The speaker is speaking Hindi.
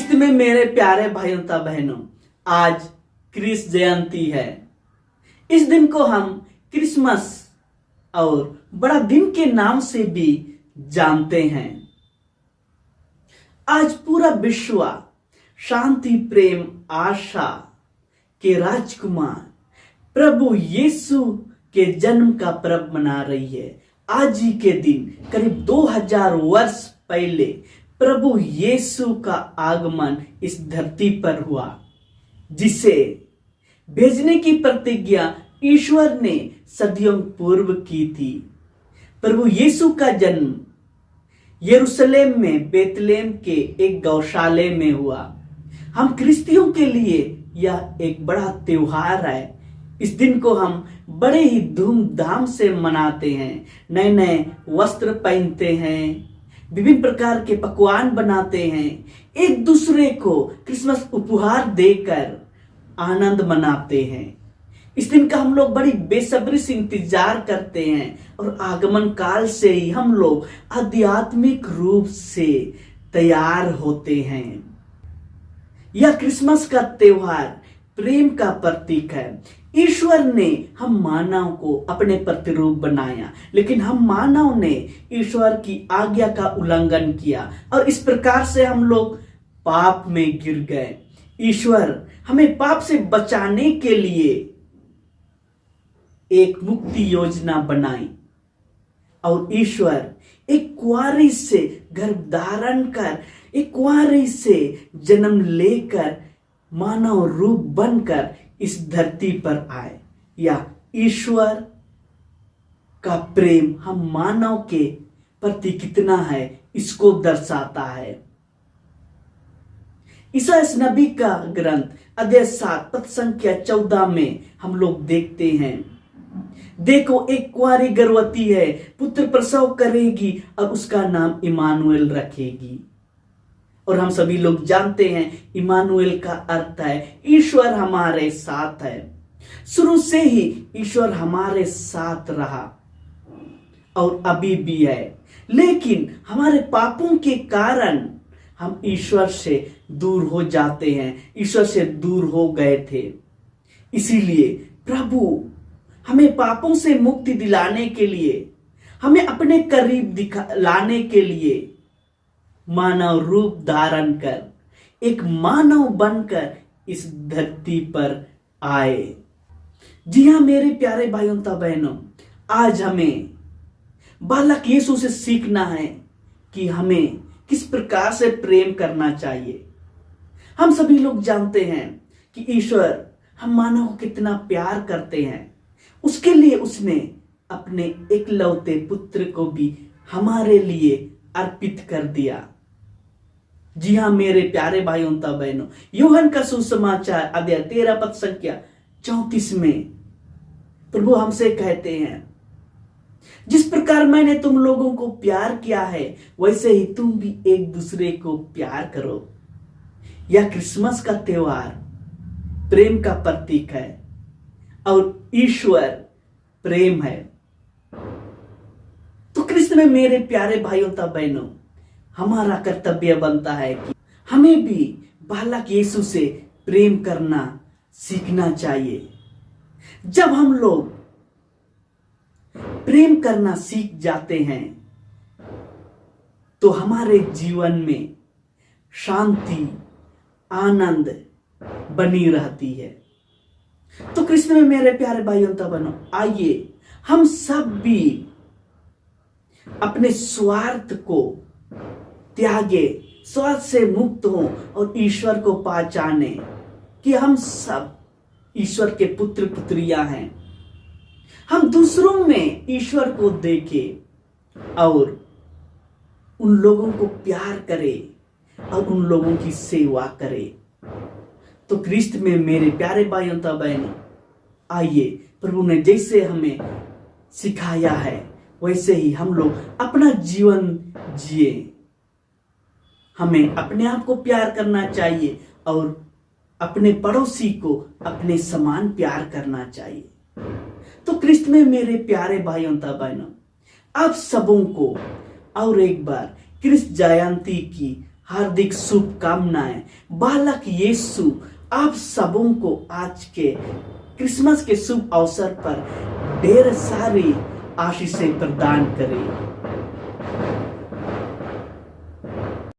क्रिस्त में मेरे प्यारे भाइयों तथा बहनों, आज क्रिस्त जयंती है। इस दिन को हम क्रिसमस और बड़ा दिन के नाम से भी जानते हैं। आज पूरा विश्व शांति, प्रेम, आशा के राजकुमार प्रभु यीशु के जन्म का पर्व मना रही है। आज ही के दिन करीब 2000 वर्ष पहले प्रभु यीशु का आगमन इस धरती पर हुआ, जिसे भेजने की प्रतिज्ञा ईश्वर ने सदियों पूर्व की थी। प्रभु यीशु का जन्म यरूशलेम में बेतलेहम के एक गौशाले में हुआ। हम क्रिस्तियों के लिए यह एक बड़ा त्योहार है। इस दिन को हम बड़े ही धूमधाम से मनाते हैं। नए नए वस्त्र पहनते हैं, विभिन्न प्रकार के पकवान बनाते हैं, एक दूसरे को क्रिसमस उपहार देकर आनंद मनाते हैं। इस दिन का हम लोग बड़ी बेसब्री से इंतजार करते हैं और आगमन काल से ही हम लोग आध्यात्मिक रूप से तैयार होते हैं। यह क्रिसमस का त्योहार प्रेम का प्रतीक है। ईश्वर ने हम मानव को अपने प्रतिरूप बनाया, लेकिन हम मानव ने ईश्वर की आज्ञा का उल्लंघन किया और इस प्रकार से हम लोग पाप में गिर गए। ईश्वर हमें पाप से बचाने के लिए एक मुक्ति योजना बनाई और ईश्वर एक कुंवारी से गर्भ धारण कर, एक कुंवारी से जन्म लेकर मानव रूप बनकर इस धरती पर आए। या ईश्वर का प्रेम हम मानव के प्रति कितना है, इसको दर्शाता है। ईसायाह नबी का ग्रंथ अध्याय 7 पद संख्या 14 में हम लोग देखते हैं, देखो एक कुंवारी गर्भवती है, पुत्र प्रसव करेगी और उसका नाम इमानुएल रखेगी। और हम सभी लोग जानते हैं इमानुएल का अर्थ है ईश्वर हमारे साथ है। शुरू से ही ईश्वर हमारे साथ रहा और अभी भी है, लेकिन हमारे पापों के कारण हम ईश्वर से दूर हो जाते हैं, ईश्वर से दूर हो गए थे। इसीलिए प्रभु हमें पापों से मुक्ति दिलाने के लिए, हमें अपने करीब लाने के लिए मानव रूप धारण कर, एक मानव बनकर इस धरती पर आए। जी हाँ मेरे प्यारे भाइयों तथा बहनों, आज हमें बालक यीशु से सीखना है कि हमें किस प्रकार से प्रेम करना चाहिए। हम सभी लोग जानते हैं कि ईश्वर हम मानव को कितना प्यार करते हैं। उसके लिए उसने अपने एकलौते पुत्र को भी हमारे लिए अर्पित कर दिया। जी हाँ मेरे प्यारे भाइयों तथा बहनों, यूहन्ना का सुसमाचार अध्याय 13 पद संख्या 34 में प्रभु हमसे कहते हैं, जिस प्रकार मैंने तुम लोगों को प्यार किया है वैसे ही तुम भी एक दूसरे को प्यार करो। यह क्रिसमस का त्योहार प्रेम का प्रतीक है और ईश्वर प्रेम है। तो क्रिस्त में मेरे प्यारे भाइयों तथा बहनों, हमारा कर्तव्य बनता है कि हमें भी बालक यीशु से प्रेम करना सीखना चाहिए। जब हम लोग प्रेम करना सीख जाते हैं तो हमारे जीवन में शांति, आनंद बनी रहती है। तो कृष्ण में मेरे प्यारे भाइयों तथा बहनों, आइए हम सब भी अपने स्वार्थ को त्यागे, स्वार्थ से मुक्त हो और ईश्वर को पहचाने कि हम सब ईश्वर के पुत्र पुत्रियां हैं। हम दूसरों में ईश्वर को देखें और उन लोगों को प्यार करें और उन लोगों की सेवा करें। तो क्रिस्त में मेरे प्यारे भाइयों तथा बहनों, आइए प्रभु ने जैसे हमें सिखाया है वैसे ही हम लोग अपना जीवन जिए। हमें अपने आप को प्यार करना चाहिए और अपने पड़ोसी को अपने समान प्यार करना चाहिए। तो क्रिस्त में मेरे प्यारे भाइयों तथा बहनों, आप सबों को और एक बार क्रिस्त जयंती की हार्दिक शुभकामनाएं। बालक यीशु आप सबों को आज के क्रिसमस के शुभ अवसर पर ढेर सारी आशीषें प्रदान करे।